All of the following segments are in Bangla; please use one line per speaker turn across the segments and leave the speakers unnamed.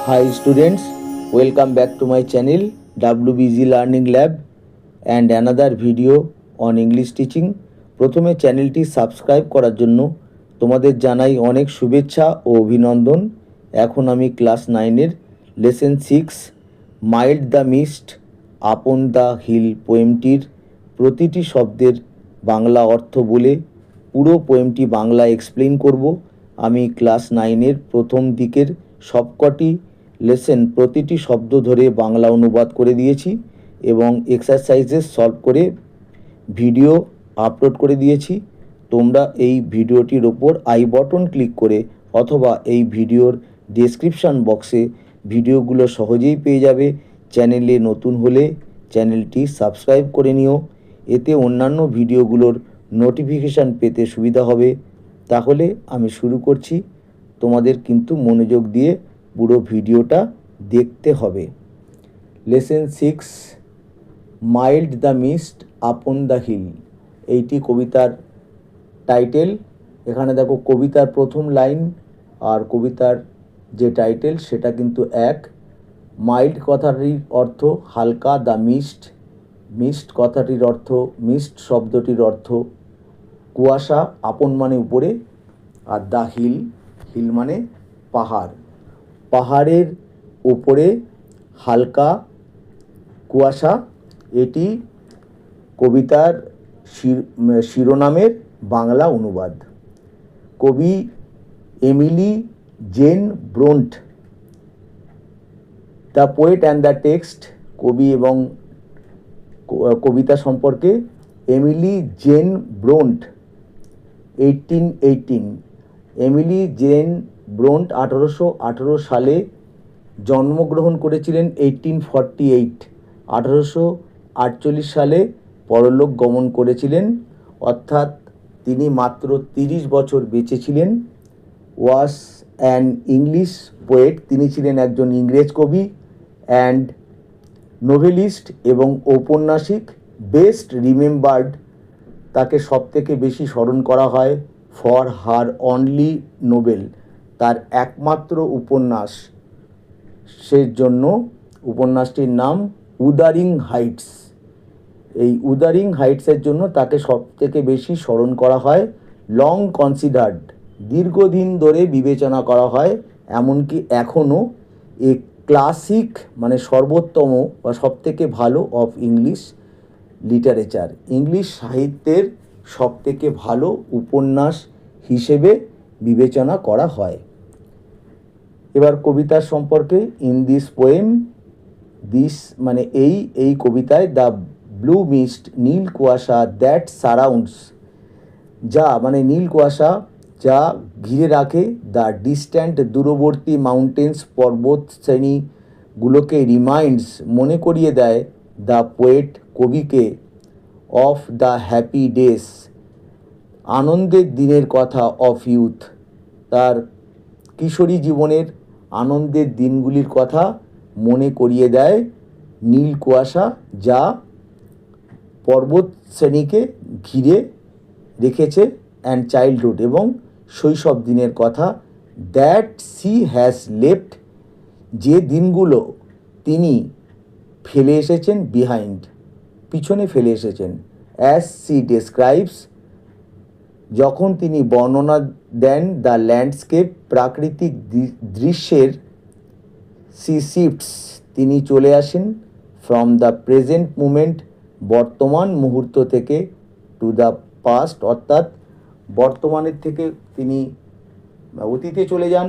Hi students, welcome back to my channel WBG Learning Lab and another video on English teaching. প্রথমে চ্যানেলটি সাবস্ক্রাইব করার জন্য তোমাদের জানাই অনেক শুভেচ্ছা ও অভিনন্দন। এখন আমি ক্লাস 9-এর lesson 6 mild the mist upon the hill পোয়েমটির প্রতিটি শব্দের বাংলা অর্থ বলে পুরো পোয়েমটি বাংলা এক্সপ্লেইন করব। আমি ক্লাস 9-এর প্রথম দিকের সবকটি লেসন প্রতিটি শব্দ ধরে বাংলা অনুবাদ করে দিয়েছি এবং এক্সারসাইজেস সলভ করে ভিডিও আপলোড করে দিয়েছি। তোমরা এই ভিডিওটির ওপর আই বাটন ক্লিক করে অথবা এই ভিডিওর ডেসক্রিপশান বক্সে ভিডিওগুলো সহজেই পেয়ে যাবে। চ্যানেলে নতুন হলে চ্যানেলটি সাবস্ক্রাইব করে নিও, এতে অন্যান্য ভিডিওগুলোর নোটিফিকেশান পেতে সুবিধা হবে। তাহলে আমি শুরু করছি। তোমাদের কিন্তু মনোযোগ দিয়ে পুরো ভিডিওটা দেখতে হবে। Lesson 6 mild the mist upon the hill, এইটি কবিতার টাইটেল। এখানে দেখো কবিতার প্রথম লাইন আর কবিতার যে টাইটেল সেটা কিন্তু এক। মাইল্ড কথাটির অর্থ হালকা, দ্য মিস্ট, মিস্ট কথাটির অর্থ, মিস্ট শব্দটির অর্থ কুয়াশা, আপন মানে উপরে, আর দ্য হিল, হিল মানে পাহাড়, পাহাড়ের উপরে হালকা কুয়াশা। এটি কবিতার শিরোনামের বাংলা অনুবাদ। কবি Emily Jane Bronte. The poet and the text, কবি এবং কবিতা সম্পর্কে Emily Jane Bronte 1818। Emily Jane Bronte 1818 সালে জন্মগ্রহণ করেছিলেন। 1848 1848 সালে পরলোক গমন করেছিলেন, অর্থাৎ তিনি মাত্র 30 বছর বেঁচে ছিলেন। ওয়াস অ্যান ইংলিশ পোয়েট, তিনি ছিলেন একজন ইংরেজ কবি অ্যান্ড নোভেলিস্ট এবং ঔপন্যাসিক। বেস্ট রিমেম্বার্ড, তাকে সবথেকে বেশি স্মরণ করা হয় ফর হার অনলি নোবেল, তার একমাত্র উপন্যাস, সেই জন্য উপন্যাসটির নাম উদারিং হাইটস। এই উদারিং হাইটসের জন্য তাকে সবথেকে বেশি স্মরণ করা হয়। লং কনসিডার্ড, দীর্ঘদিন ধরে বিবেচনা করা হয়, এমনকি এখনও এ ক্লাসিক মানে সর্বোত্তম বা সবথেকে ভালো অফ ইংলিশ লিটারেচার, ইংলিশ সাহিত্যের সবথেকে ভালো উপন্যাস হিসেবে বিবেচনা করা হয়। এবার কবিতার সম্পর্কে। ইন দিস পোয়েম, দিস মানে এই কবিতায়, দ্য ব্লু মিস্ট, নীল কুয়াশা, দ্যাট সারাউন্ডস, যা মানে নীল কুয়াশা যা ঘিরে রাখে, দ্য ডিস্ট্যান্ট দূরবর্তী মাউন্টেন্স, পর্বত শ্রেণীগুলোকে, রিমাইন্ডস মনে করিয়ে দেয়, দ্য পোয়েট কবিকে, অফ দ্য হ্যাপি ডেস আনন্দের দিনের কথা, অফ ইউথ তার কিশোরী জীবনের আনন্দের দিনগুলির কথা মনে করিয়ে দেয় নীল কুয়াশা যা পর্বত শ্রেণীকে ঘিরে রেখেছে, অ্যান্ড চাইল্ডহুড এবং শৈশব দিনের কথা, দ্যাট সি হ্যাজ লেফট যে দিনগুলো তিনি ফেলে এসেছেন, বিহাইন্ড পিছনে ফেলে এসেছেন, অ্যাজ সি ডেসক্রাইবস যখন তিনি বর্ণনা দেন, দ্য ল্যান্ডস্কেপ প্রাকৃতিক দৃশ্যের, সি শিফটস তিনি চলে আসেন, ফ্রম দ্য প্রেজেন্ট মুমেন্ট বর্তমান মুহূর্ত থেকে, টু দ্য পাস্ট অর্থাৎ বর্তমানের থেকে তিনি অতীতে চলে যান,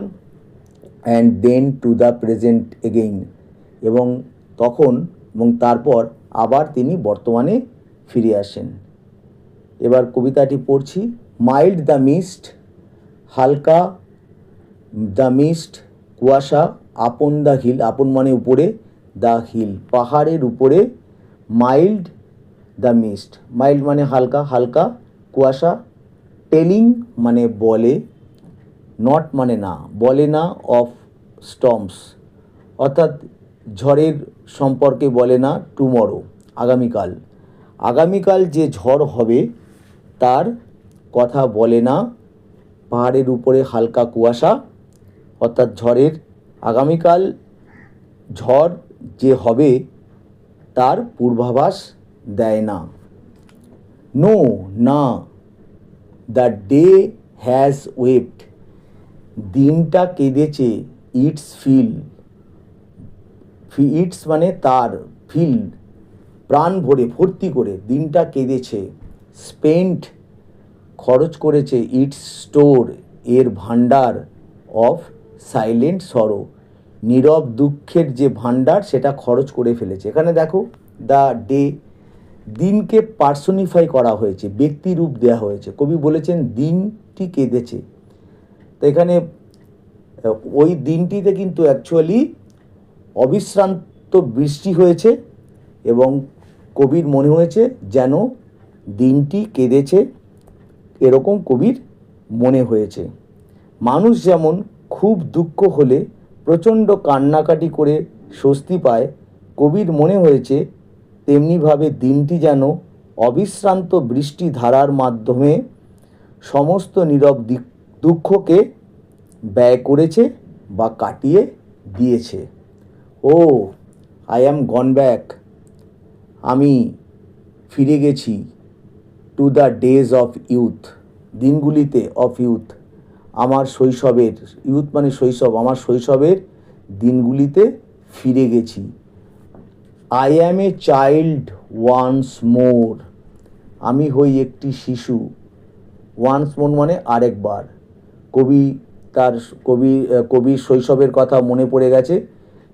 and then to the present again এবং তখন এবং তারপর আবার তিনি বর্তমানে ফিরে আসেন। এবার কবিতাটি পড়ছি। মাইল্ড দ্য মিস্ট, হালকা দ্য মিস্ট কুয়াশা, আপন দ্য হিল, আপন মানে উপরে, দ্য হিল পাহাড়ের উপরে, মাইল্ড দ্য মিস্ট, মাইল্ড মানে হালকা, হালকা কুয়াশা, টেলিং মানে বলে, নট মানে না, বলে না, অফ স্টর্মস অর্থাৎ ঝড়ের সম্পর্কে বলে না, টুমরো আগামীকাল, আগামীকাল যে ঝড় হবে তার কথা বলে না, পাহাড়ের উপরে হালকা কুয়াশা অর্থাৎ ঝড়ের, আগামীকাল ঝড় যে হবে তার পূর্বাভাস দেয় না। নো, না, দ্য ডে হ্যাজ ওয়েপ্ট, দিনটা কেঁদেছে। ইটস মানে তার, ফিল প্রাণ ভরে, ভর্তি করে, দিনটা কেঁদেছে। স্পেন্ট খরচ করেছে, ইটস স্টোর এর ভাণ্ডার, অফ সাইলেন্ট সরো নীরব দুঃখের যে ভাণ্ডার সেটা খরচ করে ফেলেছে। এখানে দেখো দ্য ডে, দিনকে পার্সোনিফাই করা হয়েছে, ব্যক্তি রূপ দেওয়া হয়েছে। কবি বলেছেন দিনটি কেঁদেছে। তো এখানে ওই দিনটিতে কিন্তু অ্যাকচুয়ালি অবিশ্রান্ত বৃষ্টি হয়েছে এবং কবির মনে হয়েছে যেন দিনটি কেঁদেছে, এরকম কবির মনে হয়েছে। মানুষ যেমন খুব দুঃখ হলে প্রচণ্ড কান্নাকাটি করে স্বস্তি পায়, কবির মনে হয়েছে তেমনিভাবে দিনটি যেন অবিশ্রান্ত বৃষ্টি ধারার মাধ্যমে সমস্ত নীরব দুঃখকে ব্যয় করেছে বা কাটিয়ে দিয়েছে। ও আই অ্যাম গন ব্যাক, আমি ফিরে গেছি, to the days of youth, দিনগুলিতে, অফ ইউথ আমার শৈশবের, ইউথ মানে শৈশব, আমার শৈশবের দিনগুলিতে ফিরে গেছি। I am a child once more, আমি হই একটি শিশু। ওয়ান্স মোর মানে আরেকবার। কবির শৈশবের কথা মনে পড়ে গেছে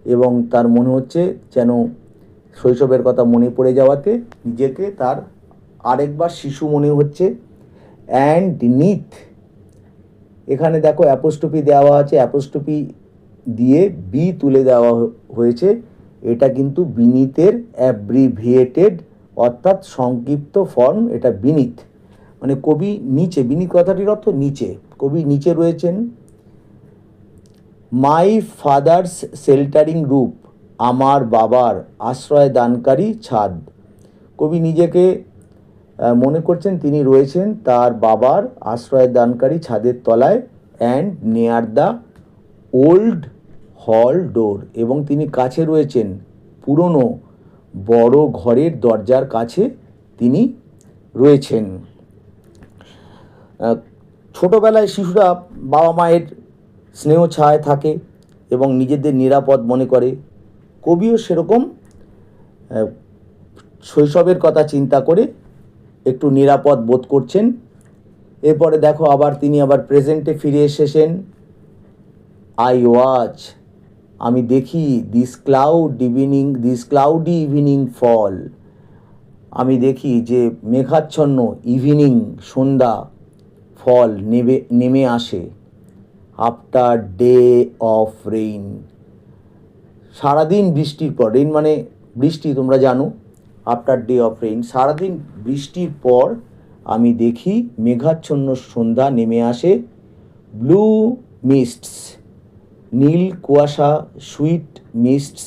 এবং তার মনে হচ্ছে যেন শৈশবের কথা মনে পড়ে যাওয়াতে নিজেকে তার আরেকবার শিশু মনে হচ্ছে। অ্যান্ড নিথ, এখানে দেখো অ্যাপোস্ট্রফি দেওয়া আছে, অ্যাপোস্ট্রফি দিয়ে বি তুলে দেওয়া হয়েছে। এটা কিন্তু বিনীতের অ্যাব্রিভিয়েটেড অর্থাৎ সংক্ষিপ্ত ফর্ম, এটা বিনীত মানে কবি নিচে, বিনীত কথাটির অর্থ নিচে, কবি নিচে রয়েছেন। মাই ফাদার্স শেল্টারিং রূপ, আমার বাবার আশ্রয় দানকারী ছাদ। কবি নিজেকে মনে করছেন তিনি রয়েছেন তার বাবার আশ্রয় দানকারী ছাদের তলায়। অ্যান্ড নেয়ার দ্য ওল্ড হল ডোর, এবং তিনি কাছে রয়েছেন পুরনো বড় ঘরের দরজার কাছে তিনি রয়েছেন। ছোটোবেলায় শিশুরা বাবা মায়ের স্নেহ ছায় থাকে এবং নিজেদের নিরাপদ মনে করে। কবিও সেরকম শৈশবের কথা চিন্তা করে একটু নিরাপদ বোধ করছেন। এরপরে দেখো তিনি আবার প্রেজেন্টে ফিরে এসেছেন। আই ওয়াচ, আমি দেখি, দিস ক্লাউডি ইভিনিং ফল, আমি দেখি যে মেঘাচ্ছন্ন ইভিনিং, সন্ধ্যা, ফল নেমে আসে। আফটার ডে অফ রেইন, সারাদিন বৃষ্টির পর, রেইন মানে বৃষ্টি তোমরা জানো, আফটার ডে অফ রেইন, সারাদিন বৃষ্টির পর আমি দেখি মেঘাচ্ছন্ন সন্ধ্যা নেমে আসে। ব্লু মিস্টস, নীল কুয়াশা, সুইট মিস্টস,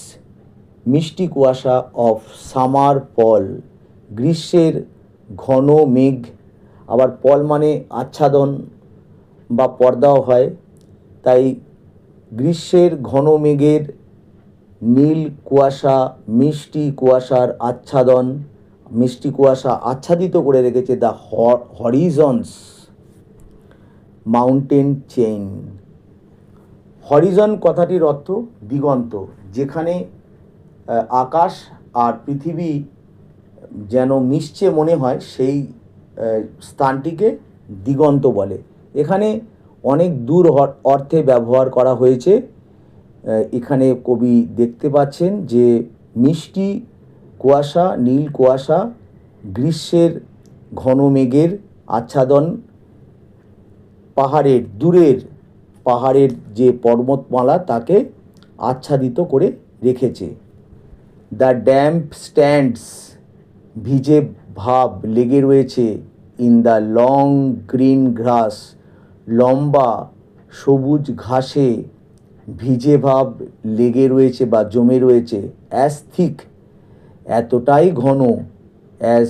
মিষ্টি কুয়াশা, অফ সামার পল, গ্রীষ্মের ঘন মেঘ। আবার পল মানে আচ্ছাদন বা পর্দাও হয়, তাই গ্রীষ্মের ঘন মেঘের নীল কুয়াশা, মিষ্টি কুয়াশার আচ্ছাদন, মিষ্টি কুয়াশা আচ্ছাদিত করে রেখেছে the Horizons mountain chain. Harijan কথাটির অর্থ দিগন্ত, যেখানে আকাশ আর পৃথিবী যেন মিশছে মনে হয়, সেই স্থানটিকে দিগন্ত বলে। এখানে অনেক দূর অর্থে ব্যবহার করা হয়েছে। এখানে কবি দেখতে পাচ্ছেন যে মিষ্টি কুয়াশা, নীল কুয়াশা, গ্রীষ্মের ঘন মেঘের আচ্ছাদন, দূরের পাহাড়ের যে পর্বতমালা তাকে আচ্ছাদিত করে রেখেছে। দ্য ড্যাম্প স্ট্যান্ডস, ভিজে ভাব লেগে রয়েছে। ইন দ্য লং গ্রিন গ্রাস, লম্বা সবুজ ঘাসে ভিজে ভাব লেগে রয়েছে বা জমে রয়েছে। অ্যাজ থিক, এতটাই ঘন। অ্যাজ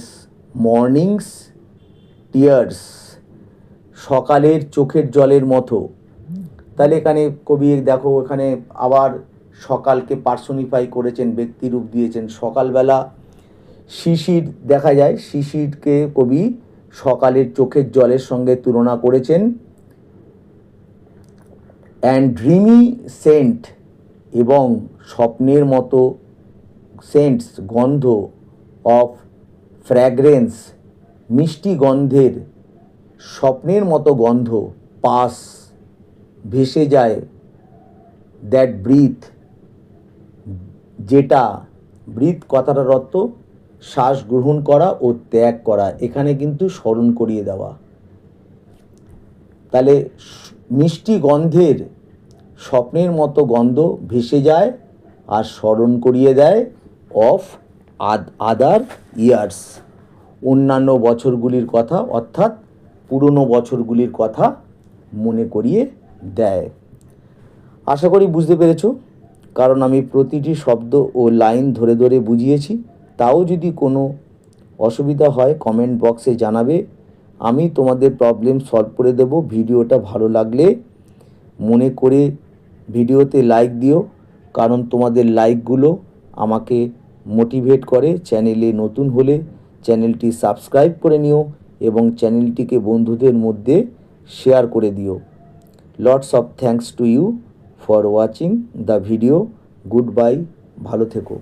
মর্নিংস টিয়ার্স, সকালের চোখের জলের মতো। তাহলে এখানে কবি দেখো, এখানে আবার সকালকে পার্সোনিফাই করেছেন, ব্যক্তিরূপ দিয়েছেন। সকালবেলা শিশির দেখা যায়, শিশিরকে কবি সকালের চোখের জলের সঙ্গে তুলনা করেছেন। অ্যান্ড ড্রিমি সেন্ট, এবং স্বপ্নের মতো সেন্টস, গন্ধ, অফ ফ্র্যাগ্রেন্স, মিষ্টি গন্ধের, স্বপ্নের মতো গন্ধ, পাস, ভেসে যায়, দ্যাট ব্রিথ, যেটা, ব্রিথ কথাটার অর্থ শ্বাস গ্রহণ করা ও ত্যাগ করা, এখানে কিন্তু স্মরণ করিয়ে দেওয়া। তাহলে মিষ্টি গন্ধের, স্বপ্নের মতো গন্ধ ভেসে যায় আর স্মরণ করিয়ে দেয় অফ আদার ইয়ার্স, অন্যান্য বছরগুলির কথা, অর্থাৎ পুরনো বছরগুলির কথা মনে করিয়ে দেয়। আশা করি বুঝতে পেরেছো, কারণ আমি প্রতিটি শব্দ ও লাইন ধরে ধরে বুঝিয়েছি। তাও যদি কোনো অসুবিধা হয় কমেন্ট বক্সে জানাবে, আমি তোমাদের প্রবলেম সলভ করে দেব। ভিডিওটা ভালো লাগলে মনে করে ভিডিওতে লাইক দিও, কারণ তোমাদের লাইকগুলো আমাকে মোটিভেট করে। চ্যানেলে নতুন হলে চ্যানেলটি সাবস্ক্রাইব করে নিও এবং চ্যানেলটিকে বন্ধুদের মধ্যে শেয়ার করে দিও। Lots of thanks to you for watching the video. Goodbye, ভালো থেকো।